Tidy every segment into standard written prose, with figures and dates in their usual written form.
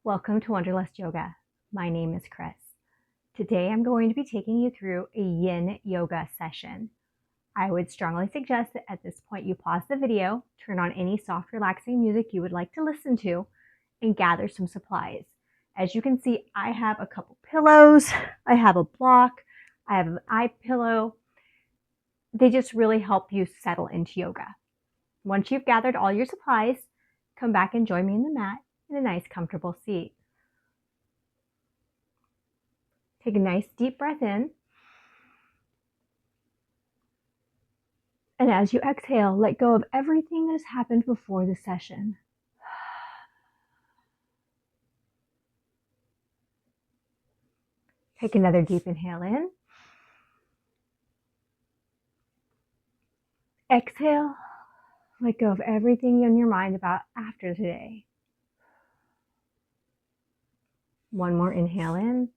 Welcome to Wanderlust Yoga. My name is Chris. Today I'm going to be taking you through a Yin Yoga session. I would strongly suggest that at this point you pause the video, turn on any soft, relaxing music you would like to listen to, and gather some supplies. As you can see, I have a couple pillows, I have a block, I have an eye pillow. They just really help you settle into yoga. Once you've gathered all your supplies, come back and join me in the mat in a nice, comfortable seat. Take a nice deep breath in. And as you exhale, let go of everything that has happened before the session. Take another deep inhale in. Exhale. Let go of everything in your mind about after today. One more inhale in.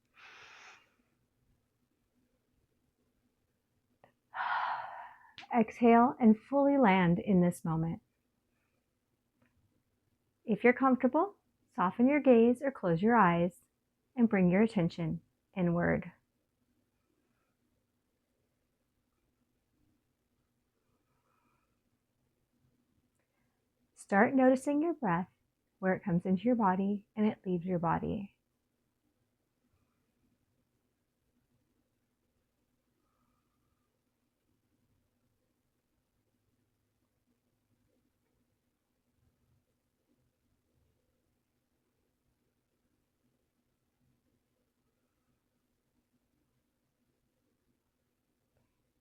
Exhale and fully land in this moment. If you're comfortable, soften your gaze or close your eyes and bring your attention inward. Start noticing your breath, where it comes into your body and it leaves your body.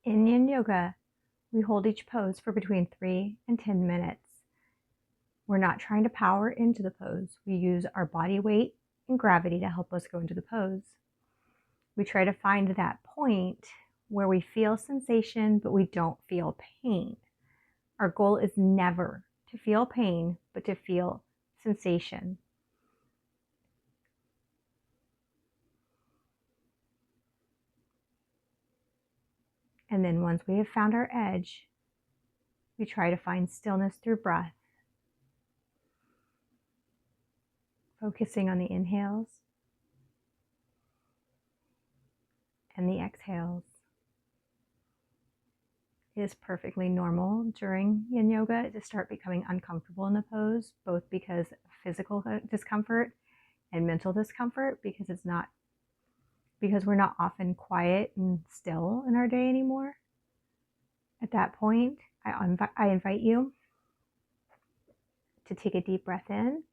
In Yin Yoga, we hold each pose for between 3 and 10 minutes. We're not trying to power into the pose. We use our body weight and gravity to help us go into the pose. We try to find that point where we feel sensation, but we don't feel pain. Our goal is never to feel pain, but to feel sensation. And then once we have found our edge, we try to find stillness through breath, focusing on the inhales and the exhales. It is perfectly normal during Yin Yoga to start becoming uncomfortable in the pose, both because of physical discomfort and mental discomfort, because we're not often quiet and still in our day anymore. At that point, I invite you to take a deep breath in,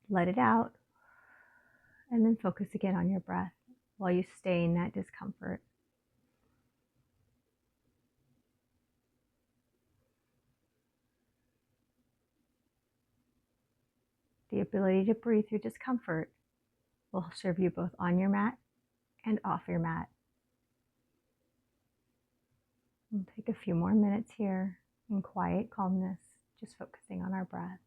let it out, and then focus again on your breath while you stay in that discomfort. The ability to breathe through discomfort will serve you both on your mat and off your mat. We'll take a few more minutes here in quiet calmness, just focusing on our breath.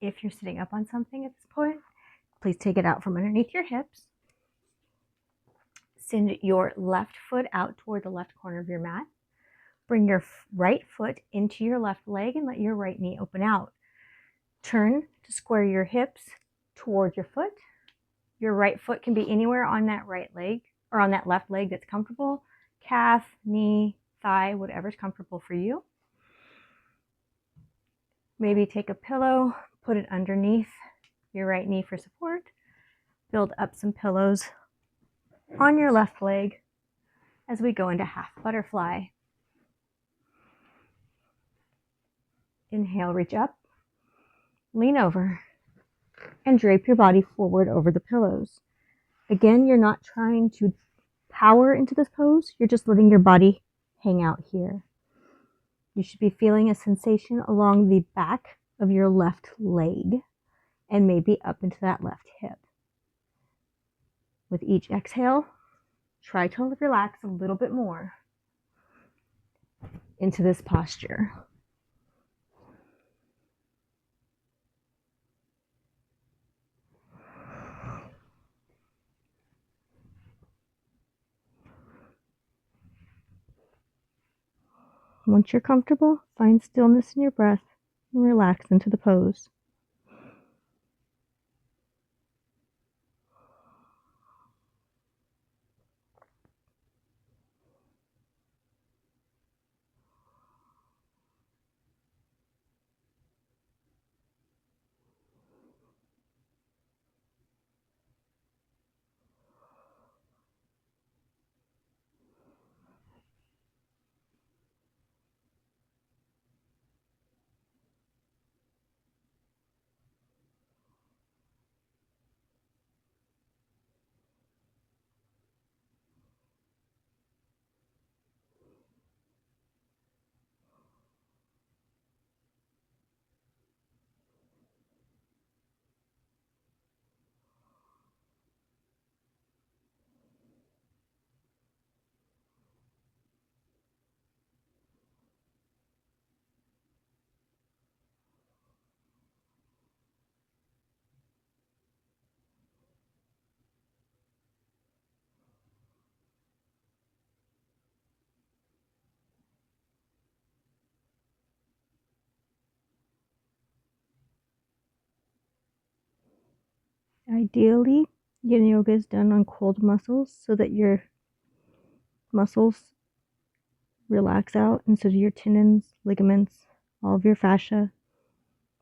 If you're sitting up on something at this point, please take it out from underneath your hips. Send your left foot out toward the left corner of your mat. Bring your right foot into your left leg and let your right knee open out. Turn to square your hips toward your foot. Your right foot can be anywhere on that right leg or on that left leg that's comfortable. Calf, knee, thigh, whatever's comfortable for you. Maybe take a pillow, put it underneath your right knee for support. Build up some pillows on your left leg as we go into half butterfly. Inhale, reach up, lean over, and drape your body forward over the pillows. Again, you're not trying to power into this pose, you're just letting your body hang out here. You should be feeling a sensation along the back of your left leg and maybe up into that left hip. With each exhale, try to relax a little bit more into this posture. Once you're comfortable, find stillness in your breath and relax into the pose. Ideally, yin yoga is done on cold muscles so that your muscles relax out, and so do your tendons, ligaments, all of your fascia.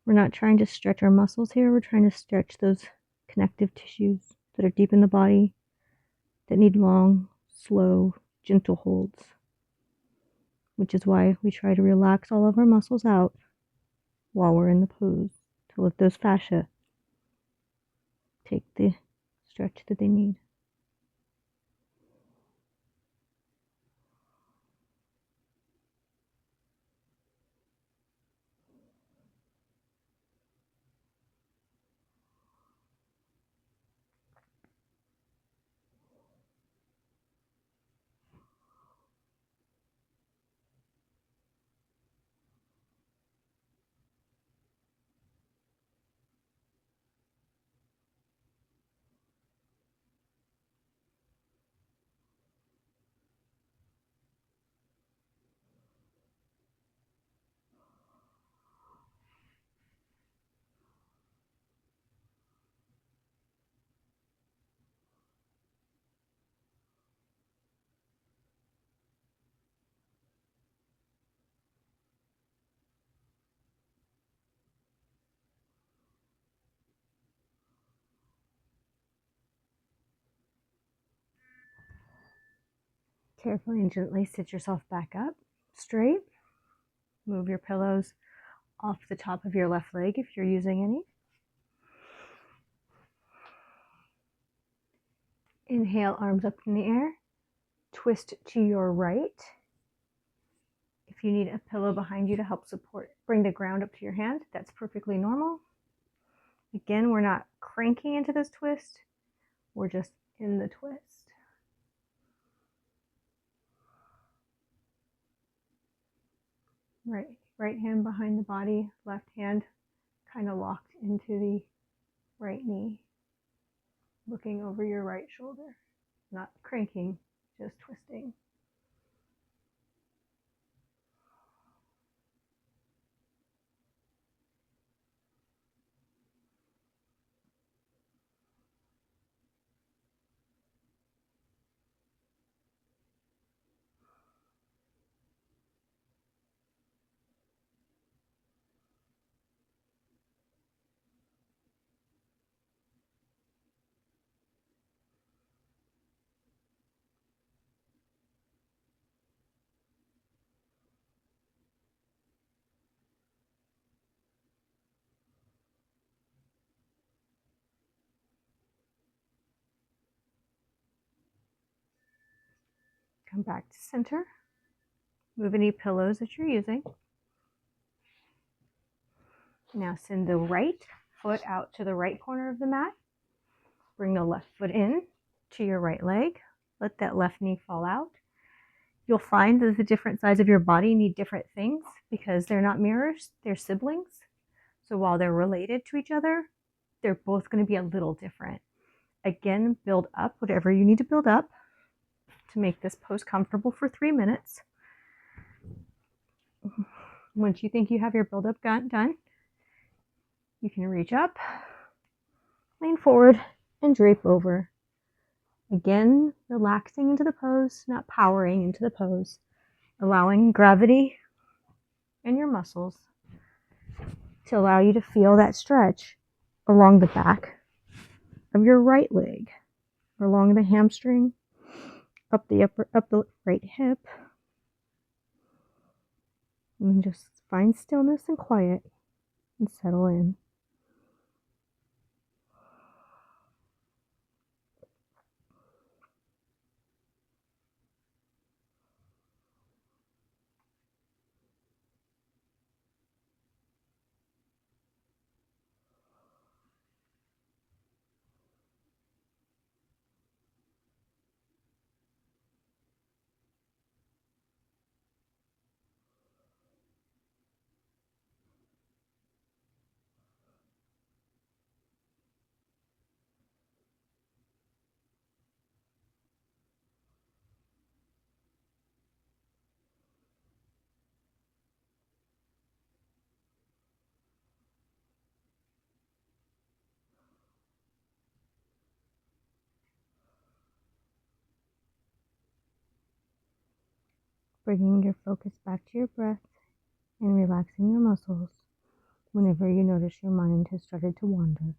We're not trying to stretch our muscles here, we're trying to stretch those connective tissues that are deep in the body that need long, slow, gentle holds, which is why we try to relax all of our muscles out while we're in the pose to let those fascia take the stretch that they need. Carefully and gently sit yourself back up straight. Move your pillows off the top of your left leg if you're using any. Inhale, arms up in the air. Twist to your right. If you need a pillow behind you to help support, bring the ground up to your hand, that's perfectly normal. Again, we're not cranking into this twist, we're just in the twist. Right hand behind the body, left hand kind of locked into the right knee, looking over your right shoulder. Not cranking, just twisting. Come back to center. Move any pillows that you're using. Now send the right foot out to the right corner of the mat. Bring the left foot in to your right leg. Let that left knee fall out. You'll find that the different sides of your body need different things because they're not mirrors, they're siblings. So while they're related to each other, they're both going to be a little different. Again, build up whatever you need to build up to make this pose comfortable for 3 minutes. Once you think you have your build-up done, you can reach up, lean forward, and drape over. Again, relaxing into the pose, not powering into the pose, allowing gravity and your muscles to allow you to feel that stretch along the back of your right leg, or along the hamstring, up the right hip. And just find stillness and quiet and settle in. Bringing your focus back to your breath and relaxing your muscles whenever you notice your mind has started to wander.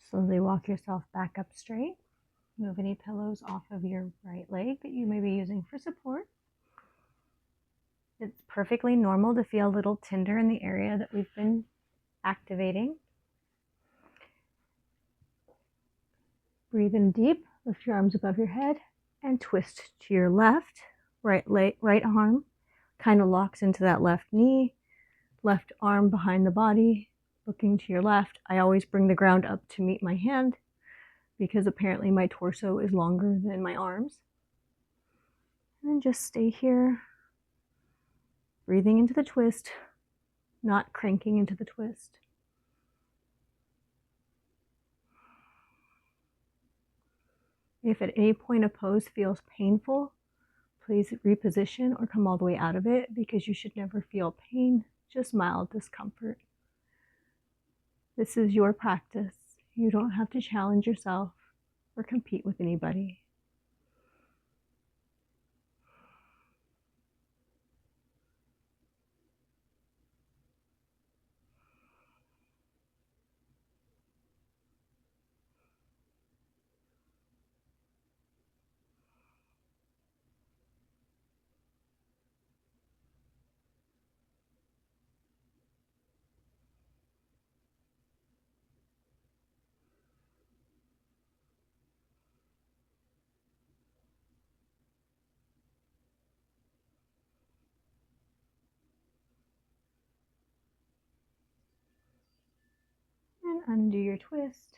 Slowly walk yourself back up straight. Move any pillows off of your right leg that you may be using for support. It's perfectly normal to feel a little tender in the area that we've been activating. Breathe in deep, lift your arms above your head, and twist to your left. Right arm kind of locks into that left knee, left arm behind the body, looking to your left. I always bring the ground up to meet my hand because apparently my torso is longer than my arms. And then just stay here, breathing into the twist, not cranking into the twist. If at any point a pose feels painful, please reposition or come all the way out of it, because you should never feel pain, just mild discomfort. This is your practice. You don't have to challenge yourself or compete with anybody. undo your twist.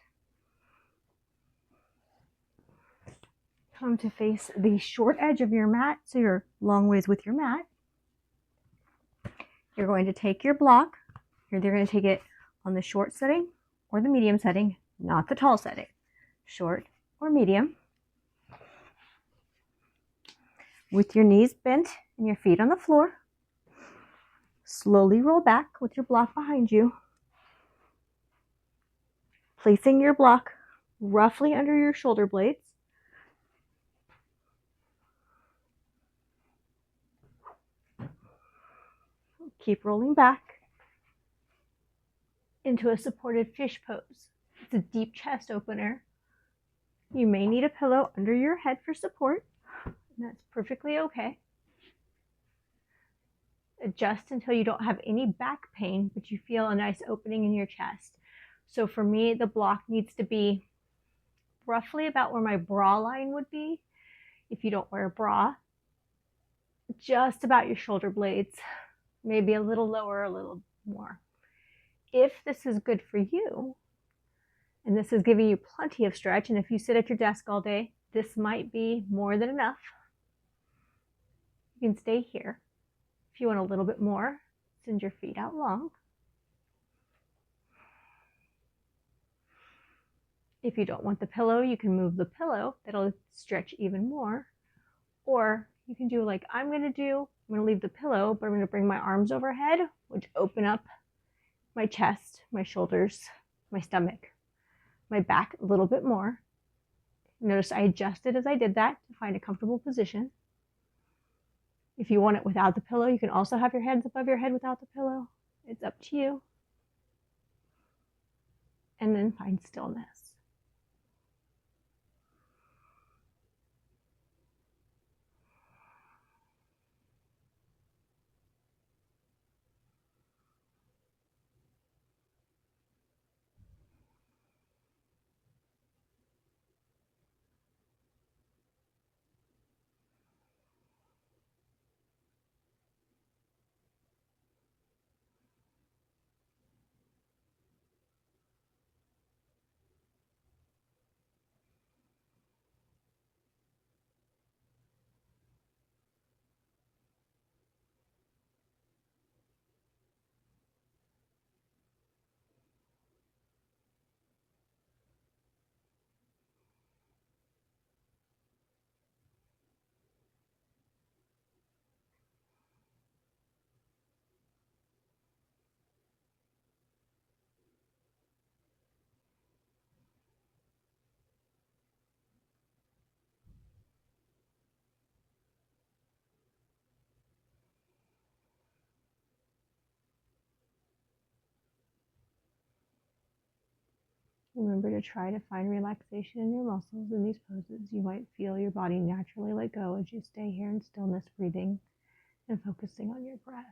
Come to face the short edge of your mat, so you're long ways with your mat. You're going to take your block. You're either going to take it on the short setting or the medium setting, not the tall setting. Short or medium. With your knees bent and your feet on the floor, slowly roll back with your block behind you, placing your block roughly under your shoulder blades. Keep rolling back into a supported fish pose. It's a deep chest opener. You may need a pillow under your head for support. That's perfectly okay. Adjust until you don't have any back pain, but you feel a nice opening in your chest. So for me, the block needs to be roughly about where my bra line would be. If you don't wear a bra, just about your shoulder blades, maybe a little lower, a little more. If this is good for you, and this is giving you plenty of stretch, and if you sit at your desk all day, this might be more than enough. You can stay here. If you want a little bit more, send your feet out long. If you don't want the pillow, you can move the pillow. That'll stretch even more. Or you can do like I'm going to do. I'm going to leave the pillow, but I'm going to bring my arms overhead, which open up my chest, my shoulders, my stomach, my back a little bit more. Notice I adjusted as I did that to find a comfortable position. If you want it without the pillow, you can also have your hands above your head without the pillow. It's up to you. And then find stillness. Remember to try to find relaxation in your muscles in these poses. You might feel your body naturally let go as you stay here in stillness, breathing and focusing on your breath.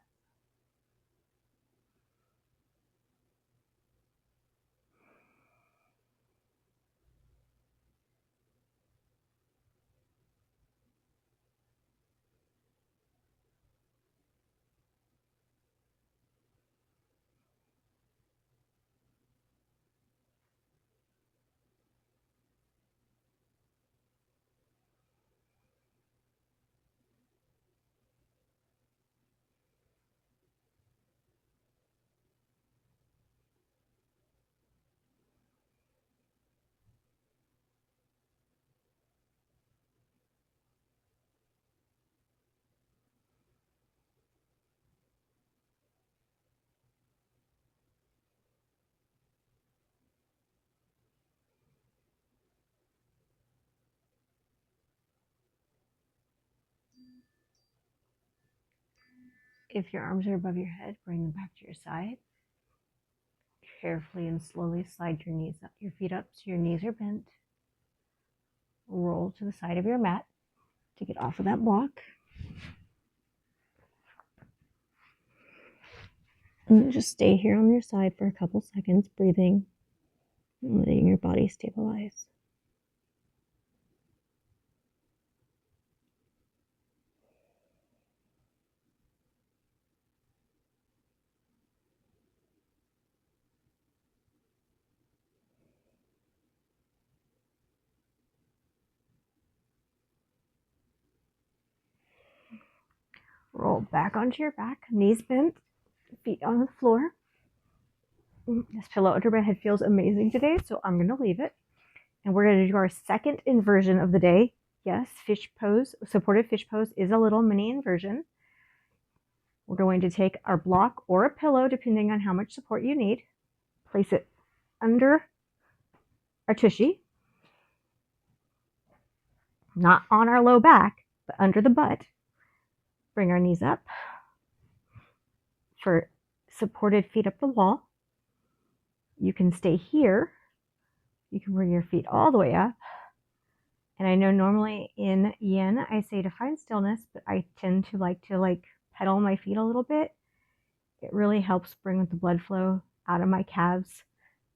If your arms are above your head, bring them back to your side. Carefully and slowly slide your knees up, your feet up so your knees are bent. Roll to the side of your mat to get off of that block. And just stay here on your side for a couple seconds, breathing and letting your body stabilize. Roll back onto your back, knees bent, feet on the floor. This pillow under my head feels amazing today, so I'm going to leave it. And we're going to do our second inversion of the day. Yes, fish pose, supported fish pose is a little mini inversion. We're going to take our block or a pillow, depending on how much support you need, place it under our tushy, not on our low back, but under the butt. Bring our knees up for supported feet up the wall. You can stay here. You can bring your feet all the way up. And I know normally in yin, I say to find stillness, but I tend to like pedal my feet a little bit. It really helps bring the blood flow out of my calves,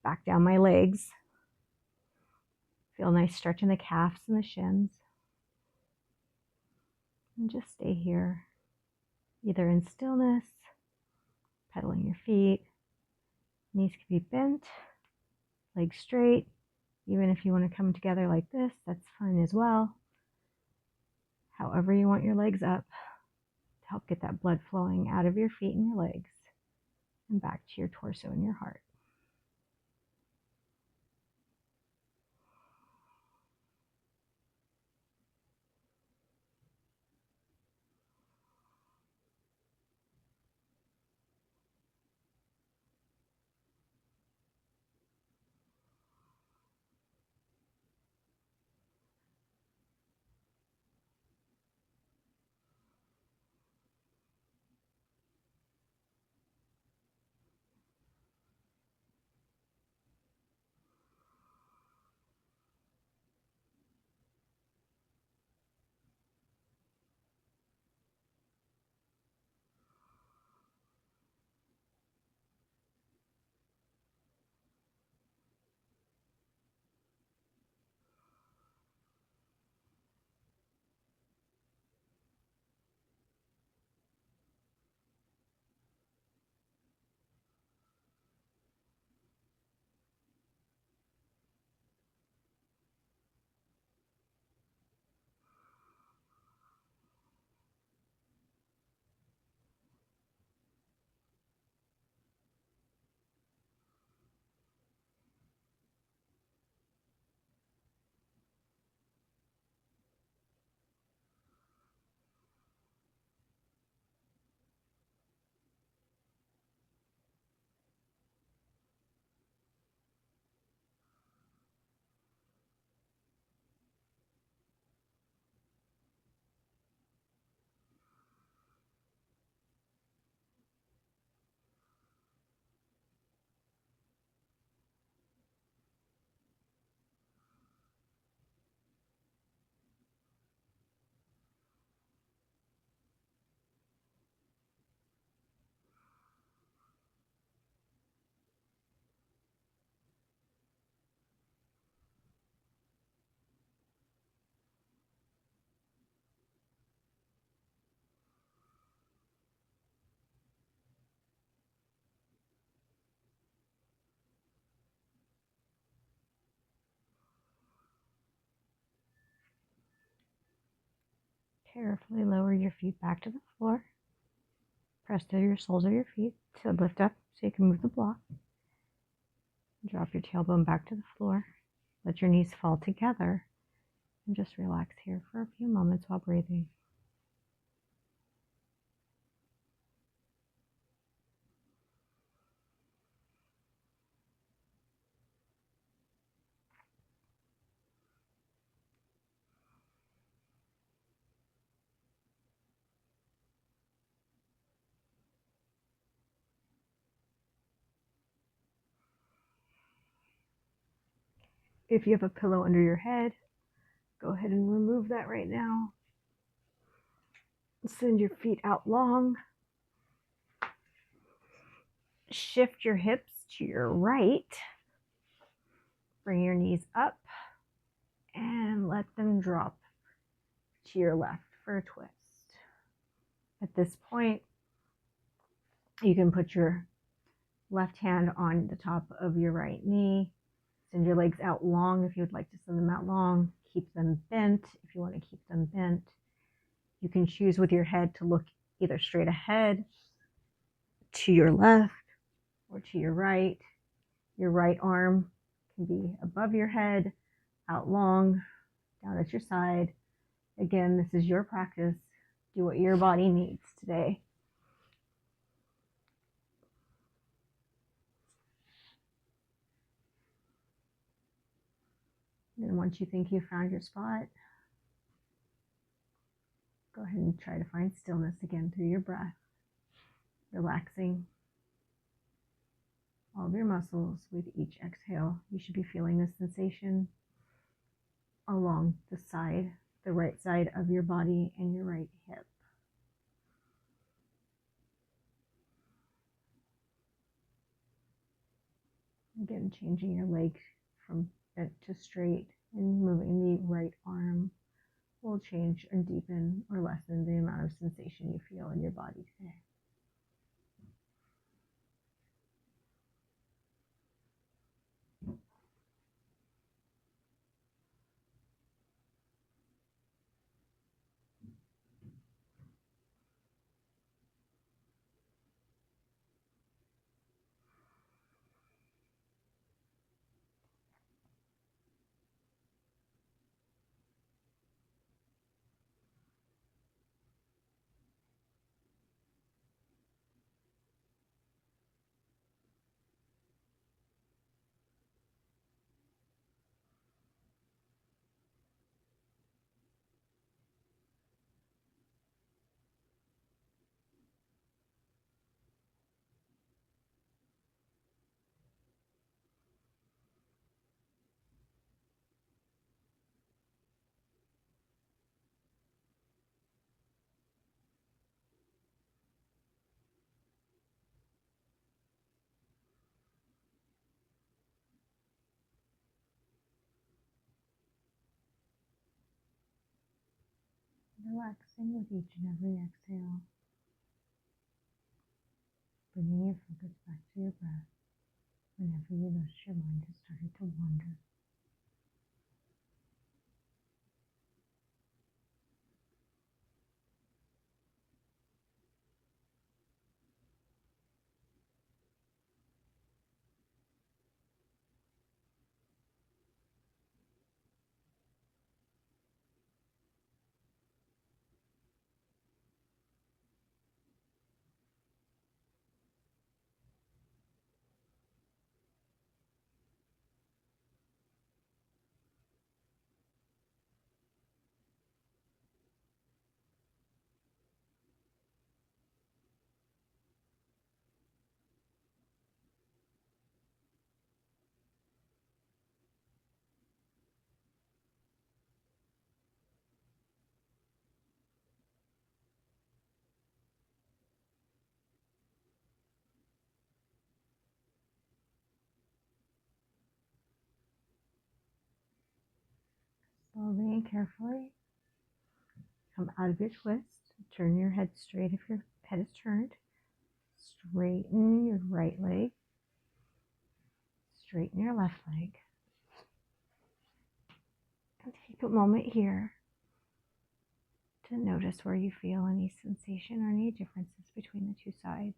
back down my legs. Feel nice stretch in the calves and the shins. And just stay here, either in stillness, pedaling your feet. Knees can be bent, legs straight. Even if you want to come together like this, that's fine as well. However you want your legs up to help get that blood flowing out of your feet and your legs and back to your torso and your heart. Carefully lower your feet back to the floor. Press through your soles of your feet to lift up so you can move the block. Drop your tailbone back to the floor. Let your knees fall together and just relax here for a few moments while breathing. If you have a pillow under your head, go ahead and remove that right now. Send your feet out long. Shift your hips to your right. Bring your knees up and let them drop to your left for a twist. At this point, you can put your left hand on the top of your right knee. Send your legs out long if you would like to send them out long. Keep them bent if you want to keep them bent. You can choose with your head to look either straight ahead, to your left, or to your right. Your right arm can be above your head, out long, down at your side. Again, this is your practice. Do what your body needs today. And once you think you've found your spot, go ahead and try to find stillness again through your breath, relaxing all of your muscles with each exhale. You should be feeling this sensation along the side, the right side of your body and your right hip. Again, changing your leg from bent to straight and moving the right arm will change and deepen or lessen the amount of sensation you feel in your body today. Relaxing with each and every exhale, bringing your focus back to your breath whenever you notice your mind has started to wander. Slowly and carefully come out of your twist. Turn your head straight if your head is turned. Straighten your right leg. Straighten your left leg. And take a moment here to notice where you feel any sensation or any differences between the two sides.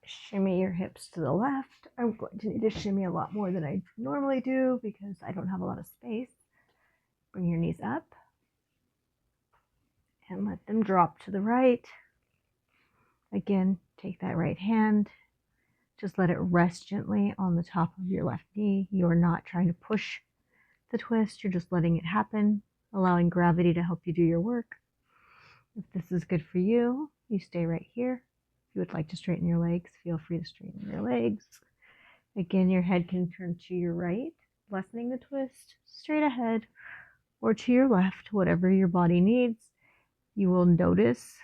Shimmy your hips to the left. I'm going to need to shimmy a lot more than I normally do because I don't have a lot of space. Bring your knees up and let them drop to the right. Again, take that right hand. Just let it rest gently on the top of your left knee. You're not trying to push the twist. You're just letting it happen, allowing gravity to help you do your work. If this is good for you, you stay right here. If you would like to straighten your legs, feel free to straighten your legs. Again, your head can turn to your right, lessening the twist, straight ahead, or to your left, whatever your body needs. You will notice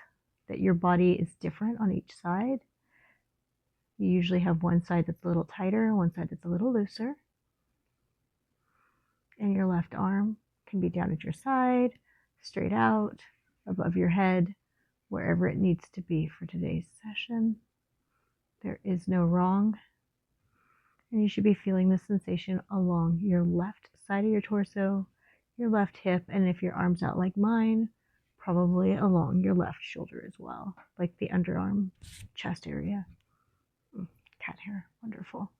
that your body is different on each side. You usually have one side that's a little tighter, one side that's a little looser. And your left arm can be down at your side, straight out, above your head, wherever it needs to be for today's session. There is no wrong. And you should be feeling the sensation along your left side of your torso, your left hip, and if your arm's out like mine, probably along your left shoulder as well, like the underarm, chest area. Cat hair, wonderful.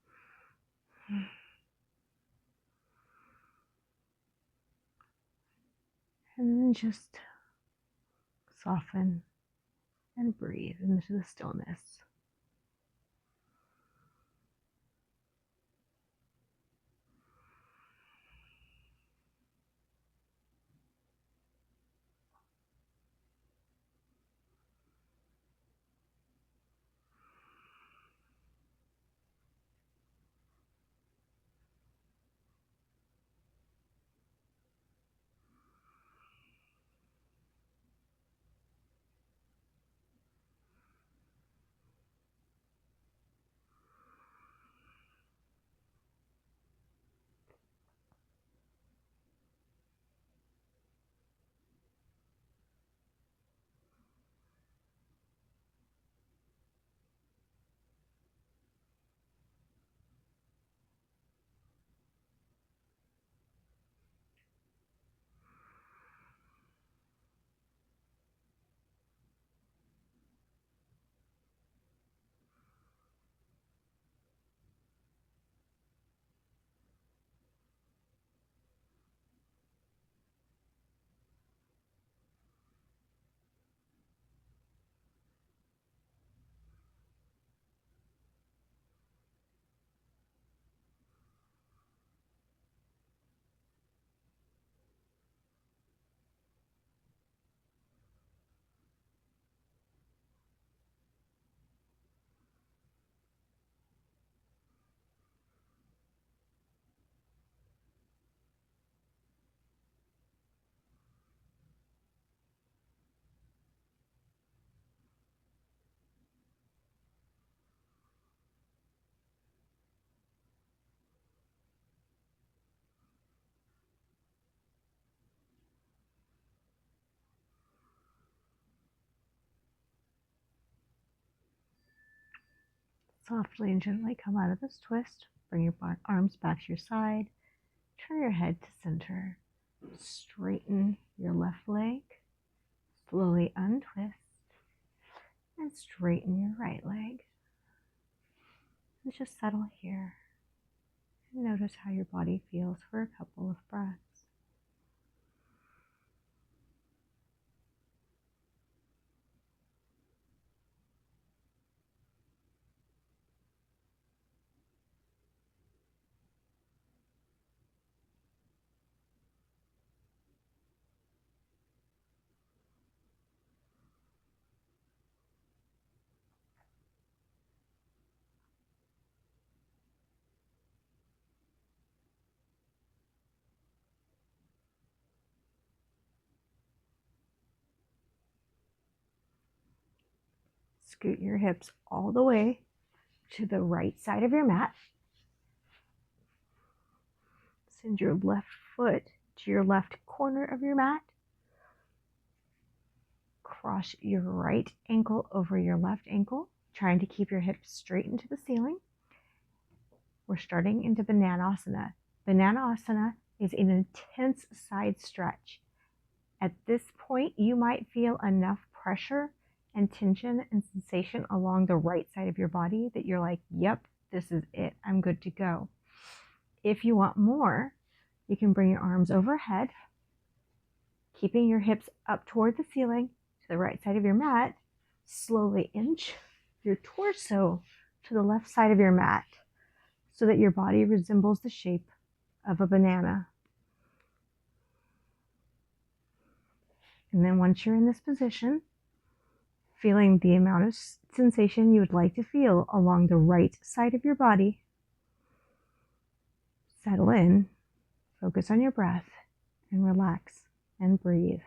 And then just soften and breathe into the stillness. Softly and gently come out of this twist. Bring your arms back to your side. Turn your head to center. Straighten your left leg. Slowly untwist. And straighten your right leg. And just settle here. And notice how your body feels for a couple of breaths. Scoot your hips all the way to the right side of your mat. Send your left foot to your left corner of your mat. Cross your right ankle over your left ankle, trying to keep your hips straight into the ceiling. We're starting into Bananasana. Bananasana is an intense side stretch. At this point, you might feel enough pressure and tension and sensation along the right side of your body that you're like, yep, this is it. I'm good to go. If you want more, you can bring your arms overhead, keeping your hips up toward the ceiling to the right side of your mat. Slowly inch your torso to the left side of your mat so that your body resembles the shape of a banana. And then once you're in this position, feeling the amount of sensation you would like to feel along the right side of your body, settle in, focus on your breath, and relax and breathe.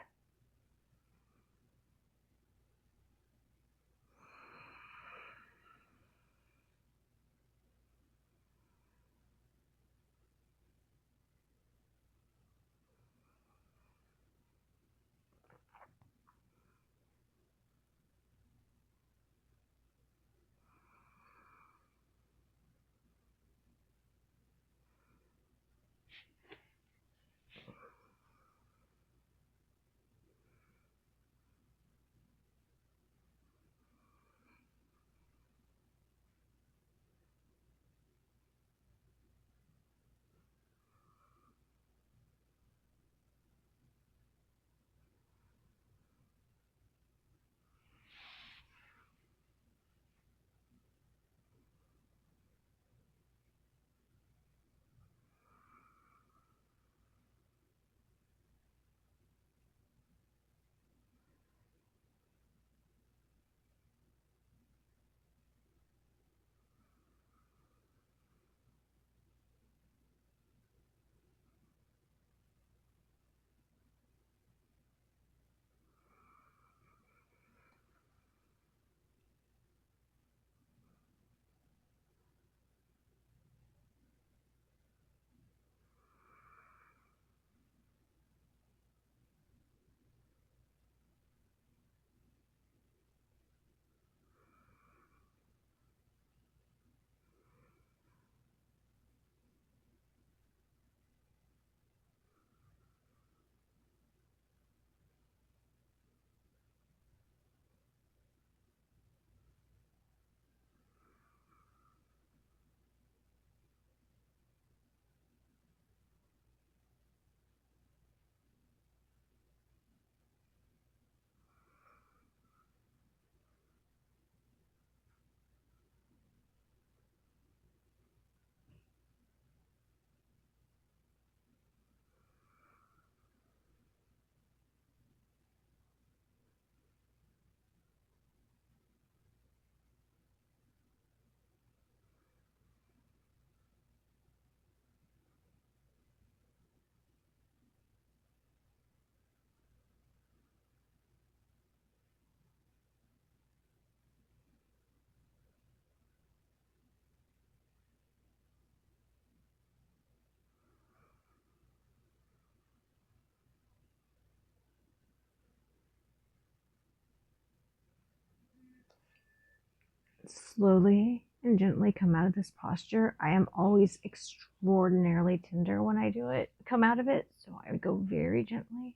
Slowly and gently come out of this posture. I am always extraordinarily tender when I do it, come out of it. So I would go very gently,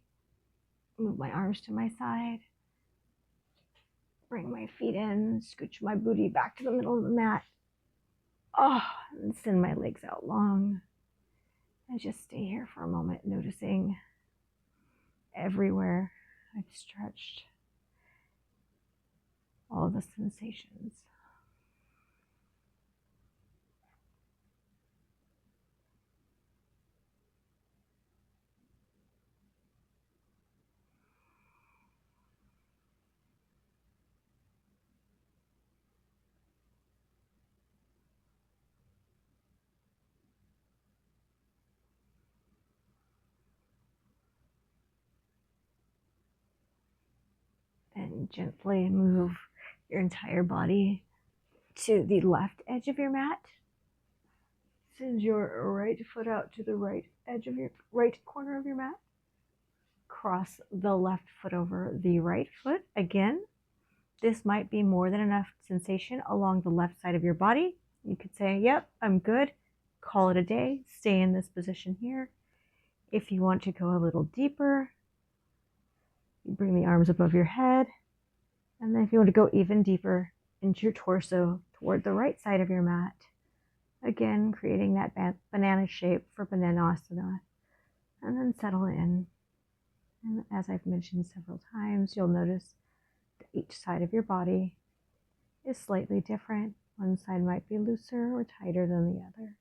move my arms to my side, bring my feet in, scooch my booty back to the middle of the mat. Oh, and send my legs out long. And just stay here for a moment, noticing everywhere I've stretched, all the sensations. And gently move your entire body to the left edge of your mat. Send your right foot out to the right edge of your right corner of your mat. Cross the left foot over the right foot. Again, this might be more than enough sensation along the left side of your body. You could say, yep, I'm good. Call it a day. Stay in this position here. If you want to go a little deeper, you bring the arms above your head. And then if you want to go even deeper into your torso toward the right side of your mat, again, creating that banana shape for Bananasana, and then settle in. And as I've mentioned several times, you'll notice that each side of your body is slightly different. One side might be looser or tighter than the other.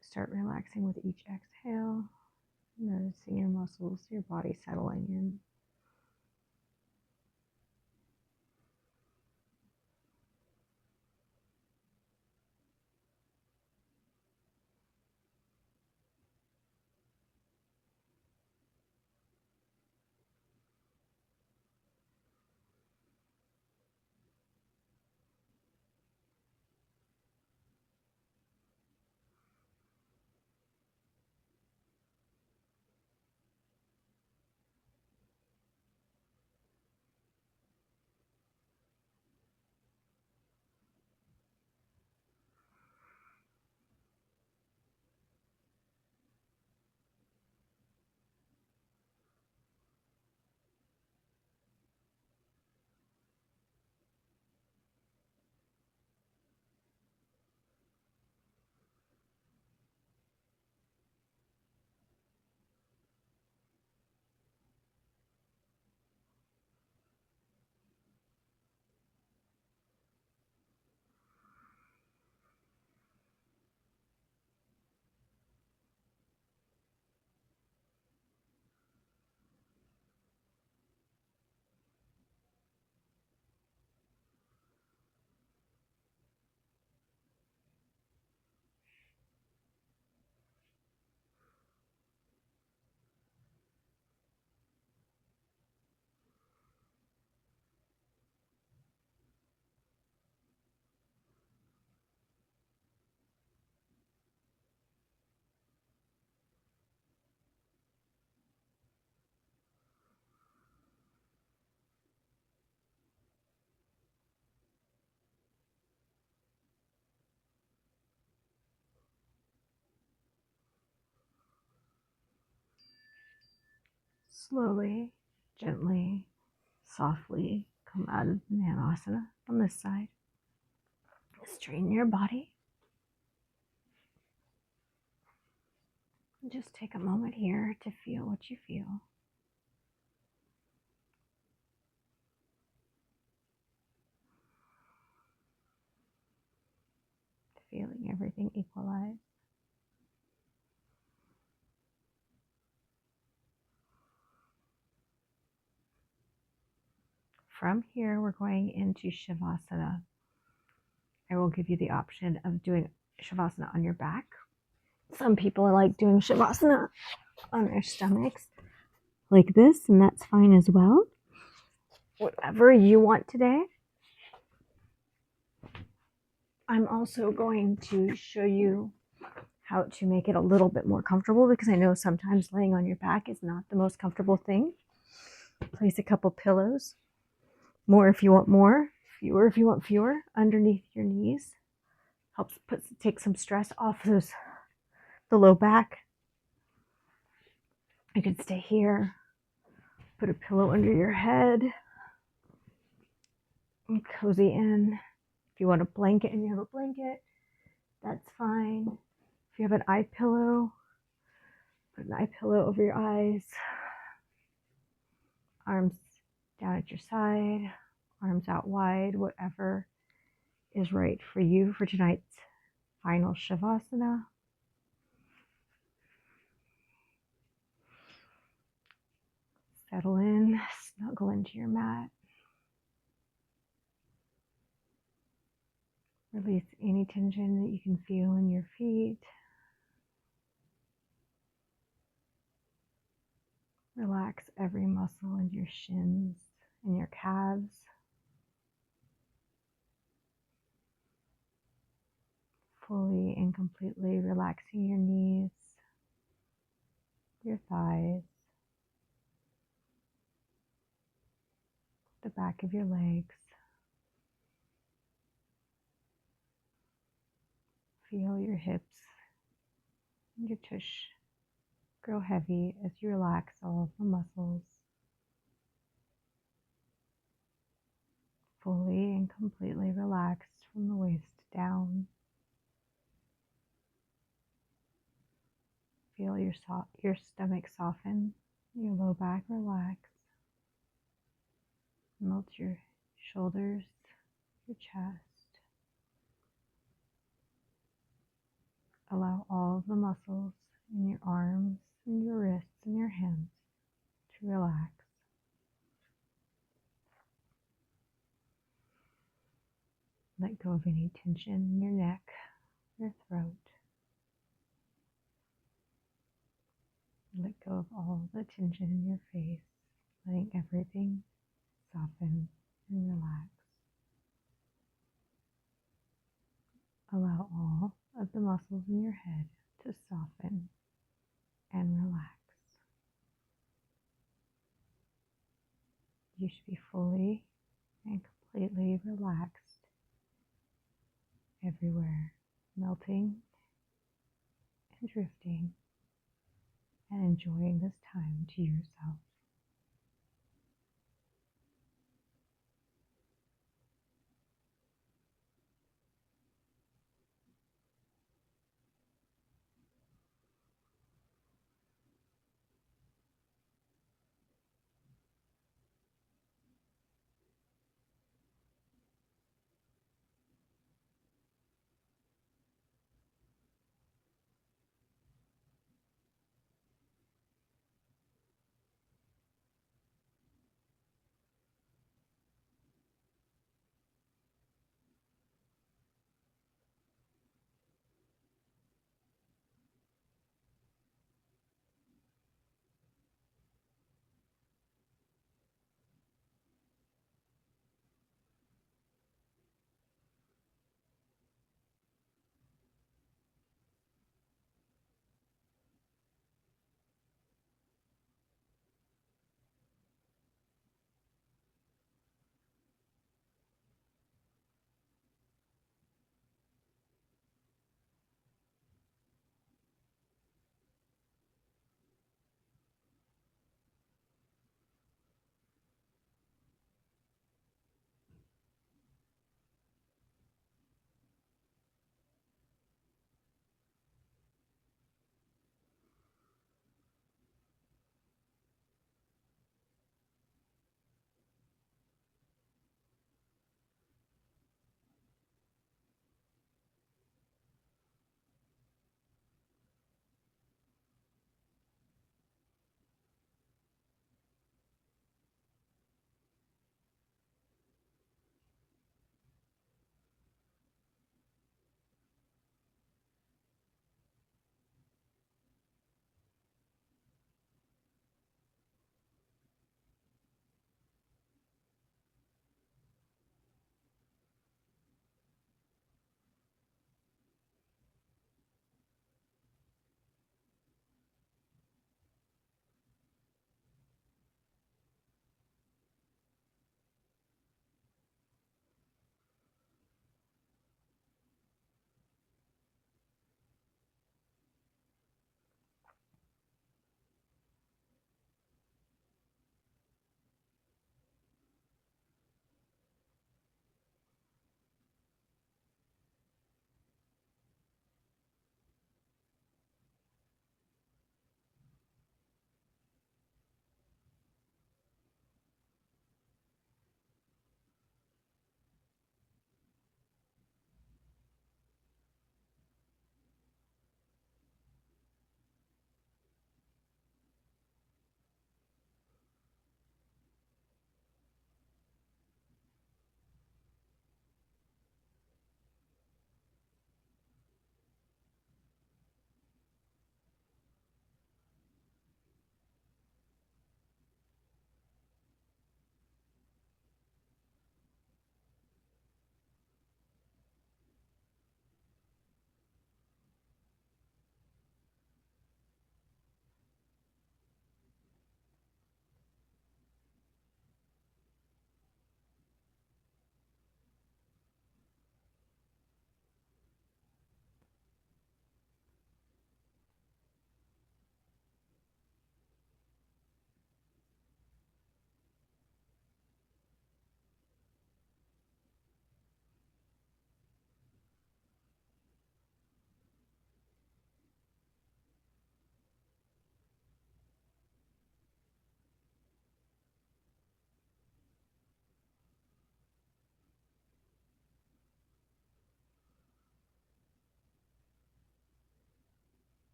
Start relaxing with each exhale, noticing your muscles, your body settling in. Slowly, gently, softly come out of Bananasana on this side. Straighten your body. Just take a moment here to feel what you feel. Feeling everything equalize. from here, we're going into Shavasana. I will give you the option of doing Shavasana on your back. Some people like doing Shavasana on their stomachs like this, and that's fine as well. Whatever you want today. I'm also going to show you how to make it a little bit more comfortable, because I know sometimes laying on your back is not the most comfortable thing. Place a couple pillows, more if you want more, fewer if you want fewer, underneath your knees. Helps take some stress off the low back. You can stay here, put a pillow under your head, and cozy in. If you want a blanket and you have a blanket, that's fine. If you have an eye pillow, put an eye pillow over your eyes. Arms down at your side, arms out wide, whatever is right for you for tonight's final Shavasana. Settle in, snuggle into your mat. Release any tension that you can feel in your feet. Relax every muscle in your shins and your calves. Fully and completely relaxing your knees, your thighs, the back of your legs. Feel your hips and your tush grow heavy as you relax all of the muscles. Fully and completely relaxed from the waist down. Feel your stomach soften, your low back relax. Melt your shoulders, your chest. Allow all of the muscles in your arms and your wrists and your hands to relax. Let go of any tension in your neck, your throat. Let go of all the tension in your face, letting everything soften and relax. Allow all of the muscles in your head to soften and relax. You should be fully and completely relaxed everywhere, melting and drifting and enjoying this time to yourself.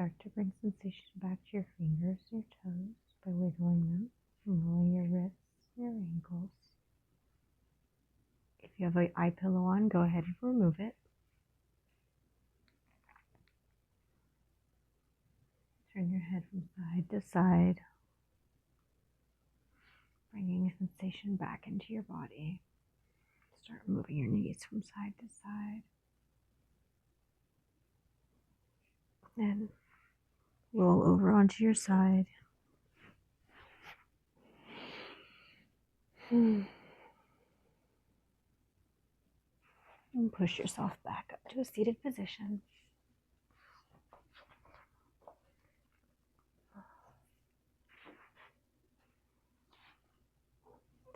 Start to bring sensation back to your fingers, your toes by wiggling them and rolling your wrists, your ankles. If you have an eye pillow on, go ahead and remove it. Turn your head from side to side, bringing sensation back into your body. Start moving your knees from side to side. And roll over onto your side. And push yourself back up to a seated position.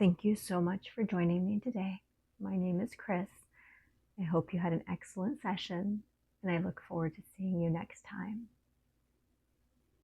Thank you so much for joining me today. My name is Chris. I hope you had an excellent session, and I look forward to seeing you next time.